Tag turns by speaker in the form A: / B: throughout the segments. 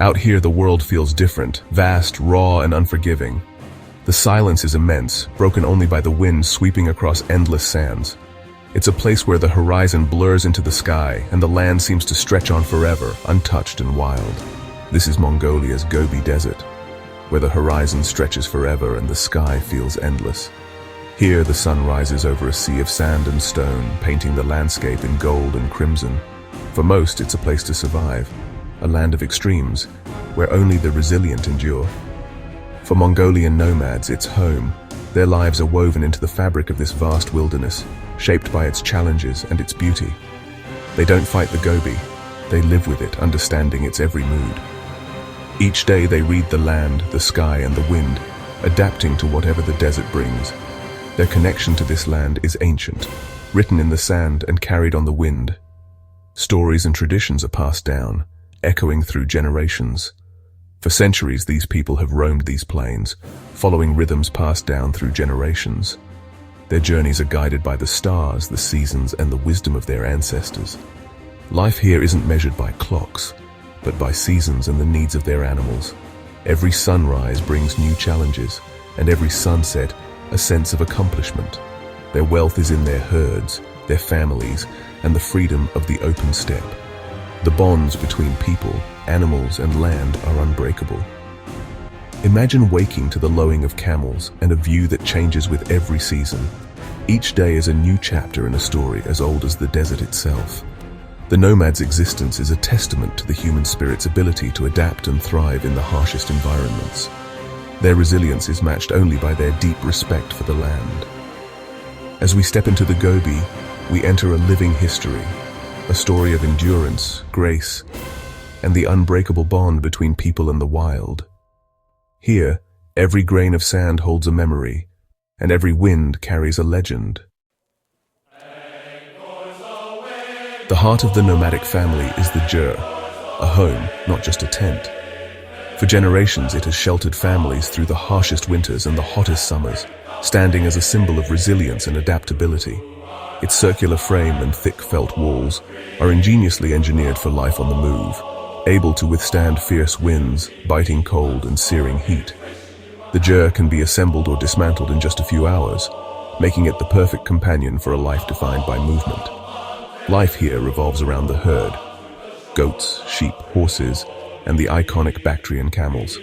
A: Out here, the world feels different, vast, raw, and unforgiving. The silence is immense, broken only by the wind sweeping across endless sands. It's a place where the horizon blurs into the sky, and the land seems to stretch on forever, untouched and wild. This is Mongolia's Gobi Desert, where the horizon stretches forever and the sky feels endless. Here, the sun rises over a sea of sand and stone, painting the landscape in gold and crimson. For most, it's a place to survive, a land of extremes, where only the resilient endure. For Mongolian nomads, it's home. Their lives are woven into the fabric of this vast wilderness, shaped by its challenges and its beauty. They don't fight the Gobi, they live with it, understanding its every mood. Each day they read the land, the sky, and the wind, adapting to whatever the desert brings. Their connection to this land is ancient, written in the sand and carried on the wind. Stories and traditions are passed down, echoing through generations. For centuries, these people have roamed these plains, following rhythms passed down through generations. Their journeys are guided by the stars, the seasons, and the wisdom of their ancestors. Life here isn't measured by clocks, but by seasons and the needs of their animals. Every sunrise brings new challenges, and every sunset a sense of accomplishment. Their wealth is in their herds, their families, and the freedom of the open steppe. The bonds between people, animals, and land are unbreakable. Imagine waking to the lowing of camels and a view that changes with every season. Each day is a new chapter in a story as old as the desert itself. The nomad's existence is a testament to the human spirit's ability to adapt and thrive in the harshest environments. Their resilience is matched only by their deep respect for the land. As we step into the Gobi, we enter a living history, a story of endurance, grace, and the unbreakable bond between people and the wild. Here, every grain of sand holds a memory, and every wind carries a legend. The heart of the nomadic family is the jur, a home, not just a tent. For generations, it has sheltered families through the harshest winters and the hottest summers, standing as a symbol of resilience and adaptability. Its circular frame and thick felt walls are ingeniously engineered for life on the move, able to withstand fierce winds, biting cold, and searing heat. The jur can be assembled or dismantled in just a few hours, making it the perfect companion for a life defined by movement. Life here revolves around the herd: goats, sheep, horses, and the iconic Bactrian camels.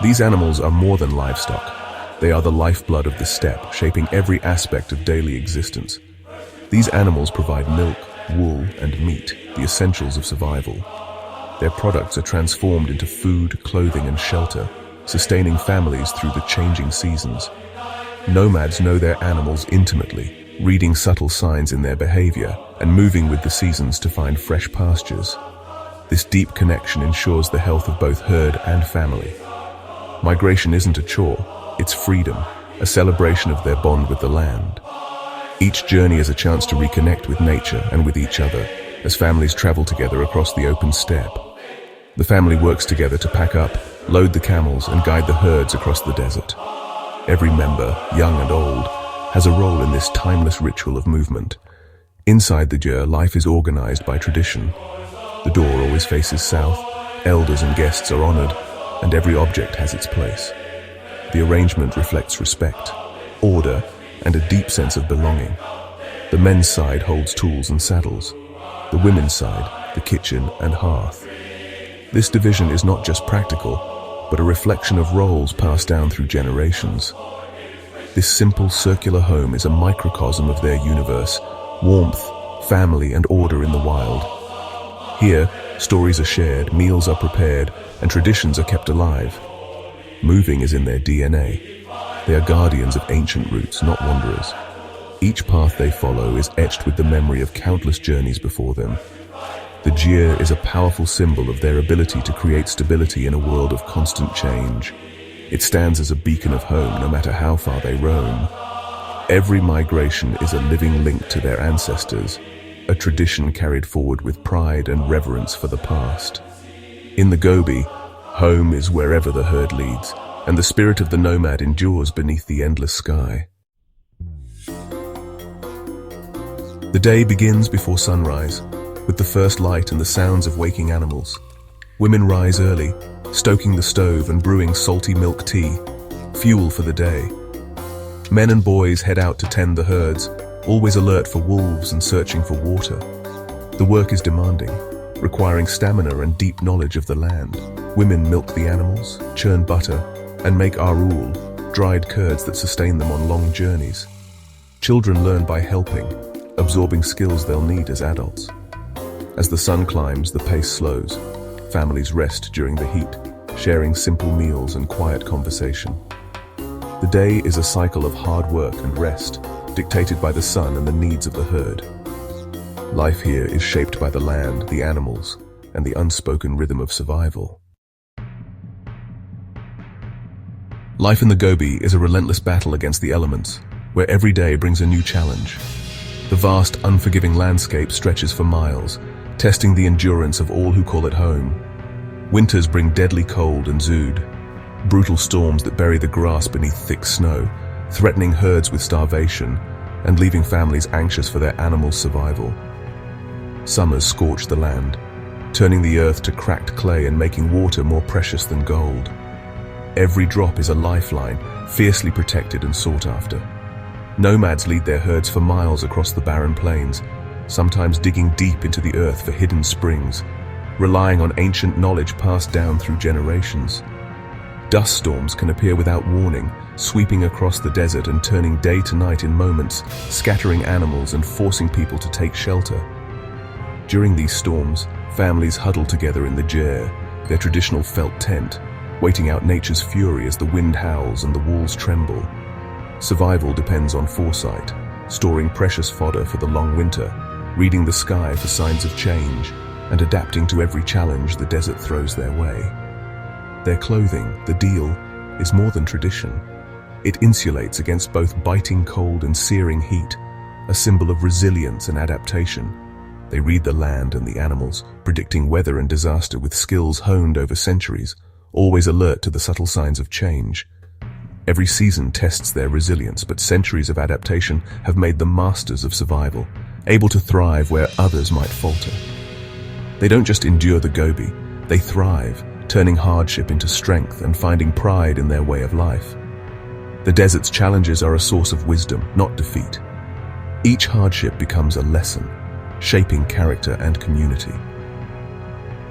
A: These animals are more than livestock. They are the lifeblood of the steppe, shaping every aspect of daily existence. These animals provide milk, wool, and meat, the essentials of survival. Their products are transformed into food, clothing, and shelter, sustaining families through the changing seasons. Nomads know their animals intimately, reading subtle signs in their behavior and moving with the seasons to find fresh pastures. This deep connection ensures the health of both herd and family. Migration isn't a chore, it's freedom, a celebration of their bond with the land. Each journey is a chance to reconnect with nature and with each other as families travel together across the open steppe. The family works together to pack up, load the camels, and guide the herds across the desert. Every member, young and old, has a role in this timeless ritual of movement. Inside the jur, life is organized by tradition. The door always faces south, elders and guests are honored, and every object has its place. The arrangement reflects respect, order, and a deep sense of belonging. The men's side holds tools and saddles. The women's side, the kitchen and hearth. This division is not just practical, but a reflection of roles passed down through generations. This simple circular home is a microcosm of their universe: warmth, family, and order in the wild. Here, stories are shared, meals are prepared, and traditions are kept alive. Moving is in their DNA. They are guardians of ancient roots, not wanderers. Each path they follow is etched with the memory of countless journeys before them. The jur is a powerful symbol of their ability to create stability in a world of constant change. It stands as a beacon of home, no matter how far they roam. Every migration is a living link to their ancestors, a tradition carried forward with pride and reverence for the past. In the Gobi, home is wherever the herd leads, and the spirit of the nomad endures beneath the endless sky. The day begins before sunrise, with the first light and the sounds of waking animals. Women rise early, stoking the stove and brewing salty milk tea, fuel for the day. Men and boys head out to tend the herds, always alert for wolves and searching for water. The work is demanding, requiring stamina and deep knowledge of the land. Women milk the animals, churn butter, and make arul, dried curds that sustain them on long journeys. Children learn by helping, absorbing skills they'll need as adults. As the sun climbs, the pace slows. Families rest during the heat, sharing simple meals and quiet conversation. The day is a cycle of hard work and rest, dictated by the sun and the needs of the herd. Life here is shaped by the land, the animals, and the unspoken rhythm of survival. Life in the Gobi is a relentless battle against the elements, where every day brings a new challenge. The vast, unforgiving landscape stretches for miles, testing the endurance of all who call it home. Winters bring deadly cold and zood, brutal storms that bury the grass beneath thick snow, threatening herds with starvation and leaving families anxious for their animals' survival. Summers scorch the land, turning the earth to cracked clay and making water more precious than gold. Every drop is a lifeline, fiercely protected and sought after. Nomads lead their herds for miles across the barren plains, sometimes digging deep into the earth for hidden springs, relying on ancient knowledge passed down through generations. Dust storms can appear without warning, sweeping across the desert and turning day to night in moments, scattering animals and forcing people to take shelter. During these storms, families huddle together in the jer, their traditional felt tent, waiting out nature's fury as the wind howls and the walls tremble. Survival depends on foresight, storing precious fodder for the long winter, reading the sky for signs of change, and adapting to every challenge the desert throws their way. Their clothing, the deal, is more than tradition. It insulates against both biting cold and searing heat, a symbol of resilience and adaptation. They read the land and the animals, predicting weather and disaster with skills honed over centuries, always alert to the subtle signs of change. Every season tests their resilience, but centuries of adaptation have made them masters of survival, able to thrive where others might falter. They don't just endure the Gobi, they thrive, turning hardship into strength and finding pride in their way of life. The desert's challenges are a source of wisdom, not defeat. Each hardship becomes a lesson, shaping character and community.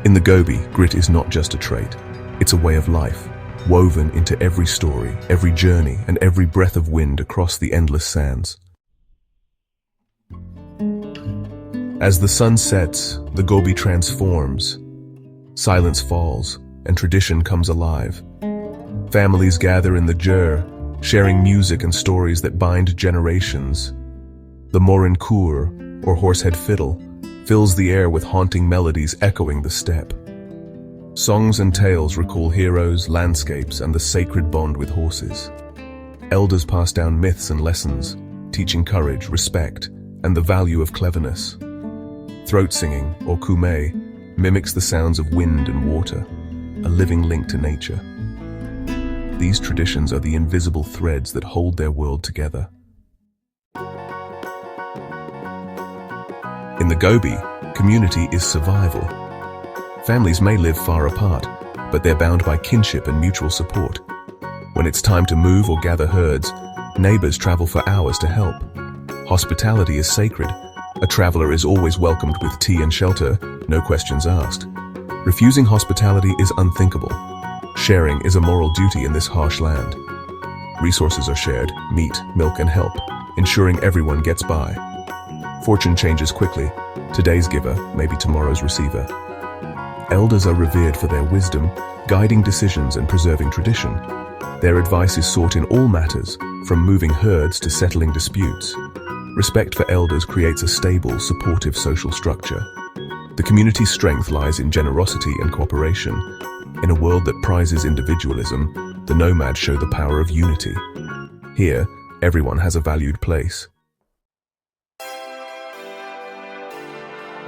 A: In the Gobi, grit is not just a trait, it's a way of life, woven into every story, every journey, and every breath of wind across the endless sands. As the sun sets, the Gobi transforms. Silence falls, and tradition comes alive. Families gather in the jer, sharing music and stories that bind generations. The morin kur, or horsehead fiddle, fills the air with haunting melodies echoing the steppe. Songs and tales recall heroes, landscapes, and the sacred bond with horses. Elders pass down myths and lessons, teaching courage, respect, and the value of cleverness. Throat singing, or kume, mimics the sounds of wind and water, a living link to nature. These traditions are the invisible threads that hold their world together. In the Gobi, community is survival. Families may live far apart, but they're bound by kinship and mutual support. When it's time to move or gather herds, neighbors travel for hours to help. Hospitality is sacred. A traveler is always welcomed with tea and shelter, no questions asked. Refusing hospitality is unthinkable. Sharing is a moral duty in this harsh land. Resources are shared, meat, milk, and help, ensuring everyone gets by. Fortune changes quickly. Today's giver may be tomorrow's receiver. Elders are revered for their wisdom, guiding decisions and preserving tradition. Their advice is sought in all matters, from moving herds to settling disputes. Respect for elders creates a stable, supportive social structure. The community's strength lies in generosity and cooperation. In a world that prizes individualism, the nomads show the power of unity. Here, everyone has a valued place.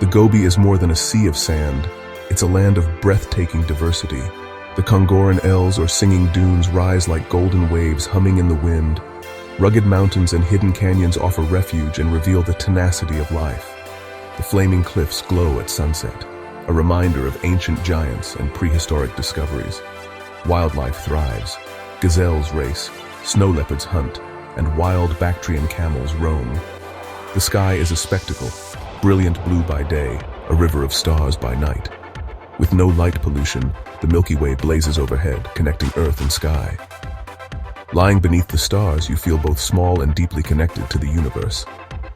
A: The Gobi is more than a sea of sand. It's a land of breathtaking diversity. The Kongoran ells or singing dunes rise like golden waves humming in the wind. Rugged mountains and hidden canyons offer refuge and reveal the tenacity of life. The flaming cliffs glow at sunset, a reminder of ancient giants and prehistoric discoveries. Wildlife thrives. Gazelles race, snow leopards hunt, and wild Bactrian camels roam. The sky is a spectacle, brilliant blue by day, a river of stars by night. With no light pollution, the Milky Way blazes overhead, connecting earth and sky. Lying beneath the stars, you feel both small and deeply connected to the universe.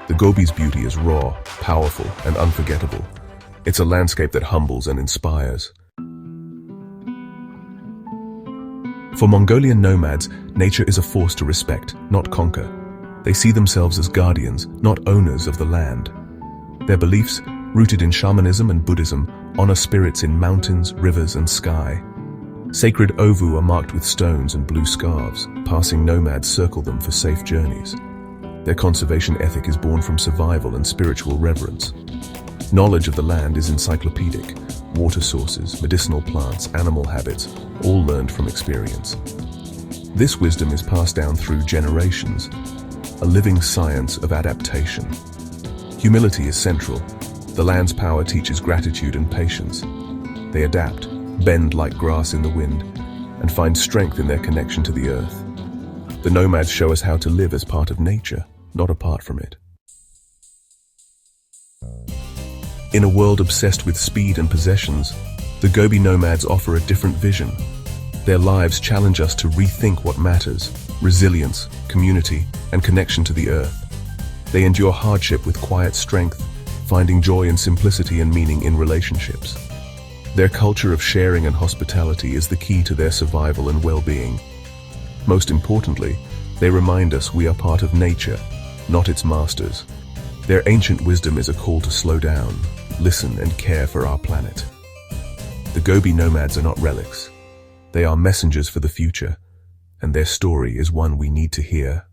A: The Gobi's beauty is raw, powerful, and unforgettable. It's a landscape that humbles and inspires. For Mongolian nomads, nature is a force to respect, not conquer. They see themselves as guardians, not owners of the land. Their beliefs, rooted in shamanism and Buddhism, honor spirits in mountains, rivers, and sky. Sacred ovu are marked with stones and blue scarves. Passing nomads circle them for safe journeys. Their conservation ethic is born from survival and spiritual reverence. Knowledge of the land is encyclopedic. Water sources, medicinal plants, animal habits, all learned from experience. This wisdom is passed down through generations, a living science of adaptation. Humility is central. The land's power teaches gratitude and patience. They adapt, bend like grass in the wind, and find strength in their connection to the earth. The nomads show us how to live as part of nature, not apart from it. In a world obsessed with speed and possessions, the Gobi nomads offer a different vision. Their lives challenge us to rethink what matters: resilience, community, and connection to the earth. They endure hardship with quiet strength, finding joy in simplicity and meaning in relationships. Their culture of sharing and hospitality is the key to their survival and well-being. Most importantly, they remind us we are part of nature, not its masters. Their ancient wisdom is a call to slow down, listen, and care for our planet. The Gobi nomads are not relics. They are messengers for the future, and their story is one we need to hear